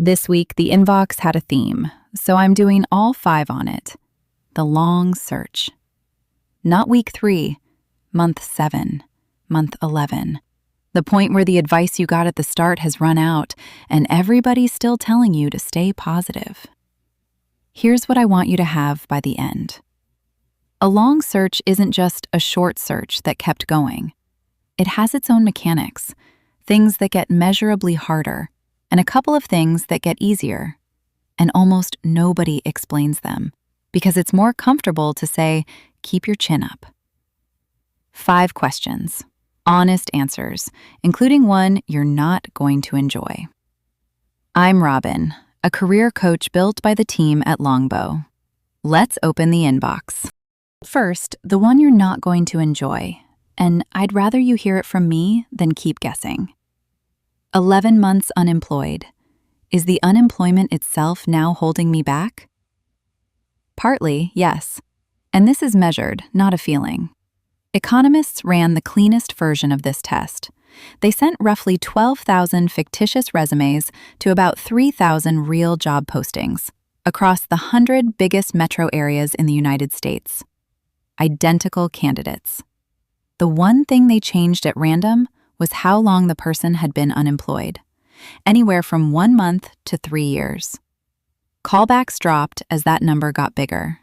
This week, the inbox had a theme, so I'm doing all 5 on it. The long search. Not week 3, month 7, month 11. The point where the advice you got at the start has run out, and everybody's still telling you to stay positive. Here's what I want you to have by the end. A long search isn't just a short search that kept going. It has its own mechanics, things that get measurably harder, and a couple of things that get easier. And almost nobody explains them, because it's more comfortable to say, keep your chin up. 5 questions, honest answers, including one you're not going to enjoy. I'm Robin, a career coach built by the team at Longbow. Let's open the inbox. First, the one you're not going to enjoy, and I'd rather you hear it from me than keep guessing. 11 months unemployed. Is the unemployment itself now holding me back? Partly, yes. And this is measured, not a feeling. Economists ran the cleanest version of this test. They sent roughly 12,000 fictitious resumes to about 3,000 real job postings across the 100 biggest metro areas in the United States. Identical candidates. The one thing they changed at random was how long the person had been unemployed, anywhere from 1 month to 3 years. Callbacks dropped as that number got bigger.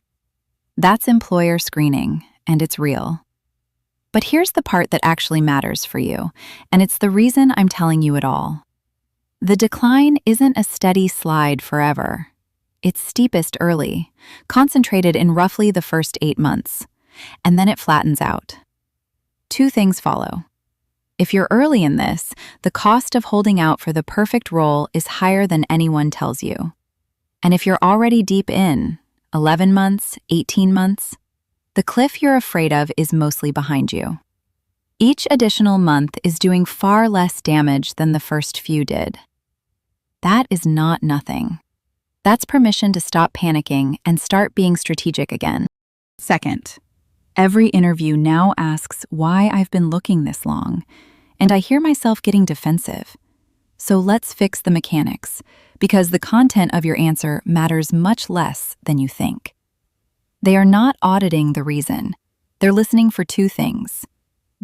That's employer screening, and it's real. But here's the part that actually matters for you, and it's the reason I'm telling you it all. The decline isn't a steady slide forever. It's steepest early, concentrated in roughly the first 8 months, and then it flattens out. 2 things follow. If you're early in this, the cost of holding out for the perfect role is higher than anyone tells you. And if you're already deep in, 11 months, 18 months, the cliff you're afraid of is mostly behind you. Each additional month is doing far less damage than the first few did. That is not nothing. That's permission to stop panicking and start being strategic again. Second, every interview now asks why I've been looking this long, and I hear myself getting defensive. So let's fix the mechanics, because the content of your answer matters much less than you think. They are not auditing the reason. They're listening for 2 things: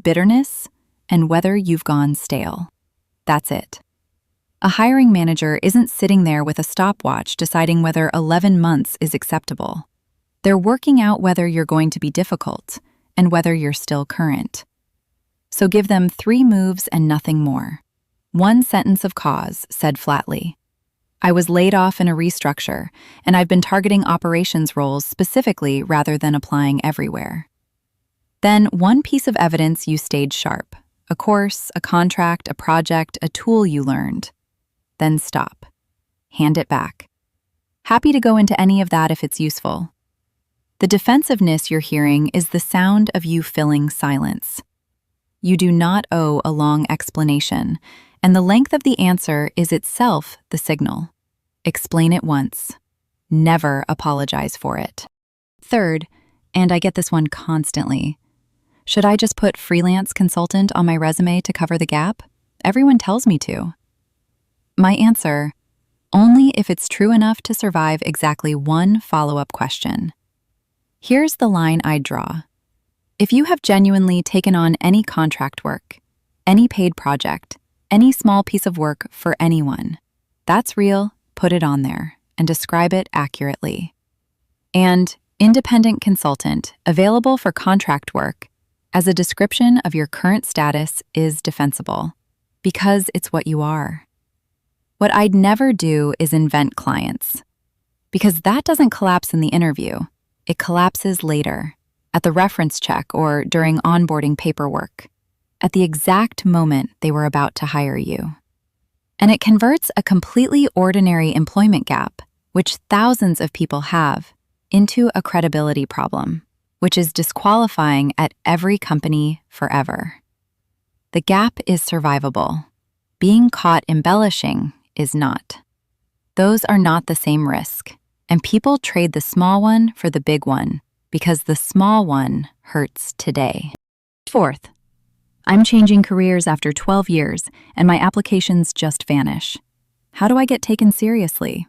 bitterness and whether you've gone stale. That's it. A hiring manager isn't sitting there with a stopwatch deciding whether 11 months is acceptable. They're working out whether you're going to be difficult and whether you're still current. So give them 3 moves and nothing more. 1 sentence of cause, said flatly. I was laid off in a restructure, and I've been targeting operations roles specifically rather than applying everywhere. Then 1 piece of evidence you stayed sharp. A course, a contract, a project, a tool you learned. Then stop. Hand it back. Happy to go into any of that if it's useful. The defensiveness you're hearing is the sound of you filling silence. You do not owe a long explanation, and the length of the answer is itself the signal. Explain it once. Never apologize for it. Third, and I get this one constantly, should I just put freelance consultant on my resume to cover the gap? Everyone tells me to. My answer, only if it's true enough to survive exactly 1 follow-up question. Here's the line I'd draw. If you have genuinely taken on any contract work, any paid project, any small piece of work for anyone, that's real, put it on there, and describe it accurately. And independent consultant, available for contract work, as a description of your current status is defensible, because it's what you are. What I'd never do is invent clients, because that doesn't collapse in the interview. It collapses later, at the reference check or during onboarding paperwork, at the exact moment they were about to hire you. And it converts a completely ordinary employment gap, which thousands of people have, into a credibility problem, which is disqualifying at every company forever. The gap is survivable. Being caught embellishing is not. Those are not the same risk. And people trade the small one for the big one because the small one hurts today. Fourth, I'm changing careers after 12 years and my applications just vanish. How do I get taken seriously?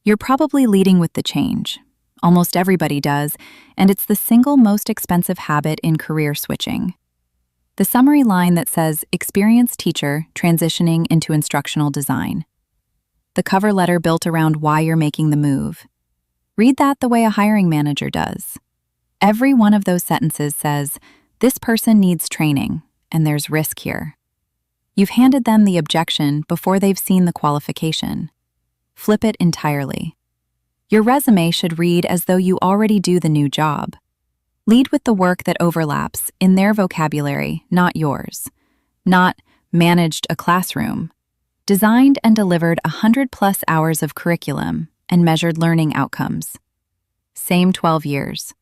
You're probably leading with the change. Almost everybody does, and it's the single most expensive habit in career switching. The summary line that says, experienced teacher transitioning into instructional design. The cover letter built around why you're making the move. Read that the way a hiring manager does. Every one of those sentences says, this person needs training, and there's risk here. You've handed them the objection before they've seen the qualification. Flip it entirely. Your resume should read as though you already do the new job. Lead with the work that overlaps in their vocabulary, not yours. Not managed a classroom. Designed and delivered 100+ hours of curriculum and measured learning outcomes. Same 12 years.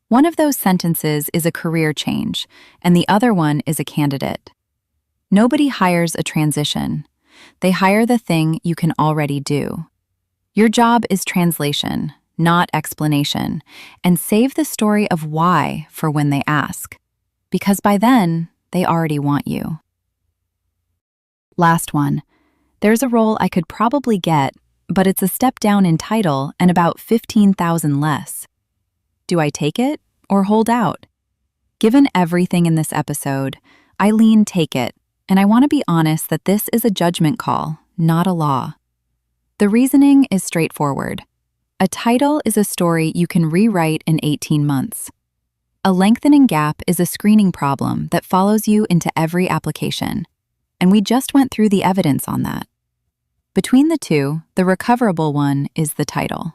One of those sentences is a career change, and the other one is a candidate. Nobody hires a transition. They hire the thing you can already do. Your job is translation, not explanation, and save the story of why for when they ask, because by then, they already want you. Last one. There's a role I could probably get, but it's a step down in title and about $15,000 less. Do I take it or hold out? Given everything in this episode, I lean take it, and I want to be honest that this is a judgment call, not a law. The reasoning is straightforward. A title is a story you can rewrite in 18 months. A lengthening gap is a screening problem that follows you into every application, and we just went through the evidence on that. Between the two, the recoverable one is the title.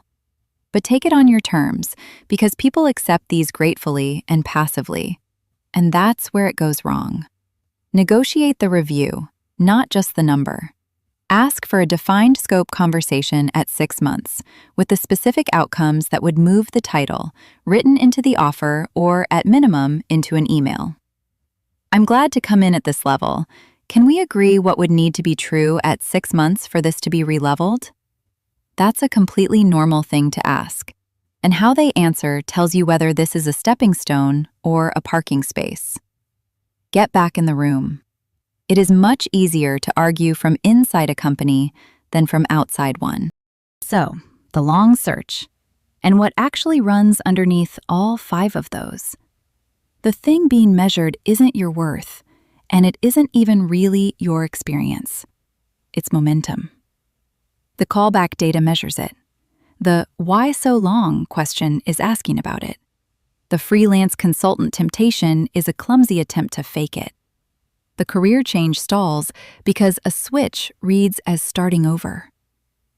But take it on your terms, because people accept these gratefully and passively, and that's where it goes wrong. Negotiate the review, not just the number. Ask for a defined scope conversation at 6 months, with the specific outcomes that would move the title, written into the offer or, at minimum, into an email. I'm glad to come in at this level. Can we agree what would need to be true at 6 months for this to be releveled? That's a completely normal thing to ask, and how they answer tells you whether this is a stepping stone or a parking space. Get back in the room. It is much easier to argue from inside a company than from outside one. So, the long search, and what actually runs underneath all 5 of those. The thing being measured isn't your worth, and it isn't even really your experience. It's momentum. The callback data measures it. The why so long question is asking about it. The freelance consultant temptation is a clumsy attempt to fake it. The career change stalls because a switch reads as starting over.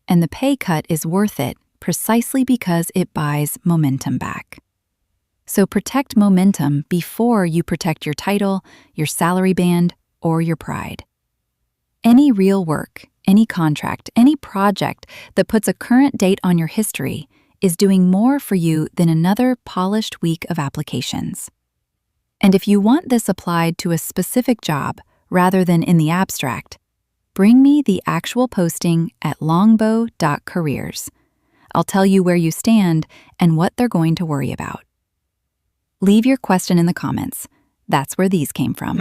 And the pay cut is worth it precisely because it buys momentum back. So protect momentum before you protect your title, your salary band, or your pride. Any real work, any contract, any project that puts a current date on your history is doing more for you than another polished week of applications. And if you want this applied to a specific job rather than in the abstract, bring me the actual posting at longbow.careers. I'll tell you where you stand and what they're going to worry about. Leave your question in the comments. That's where these came from.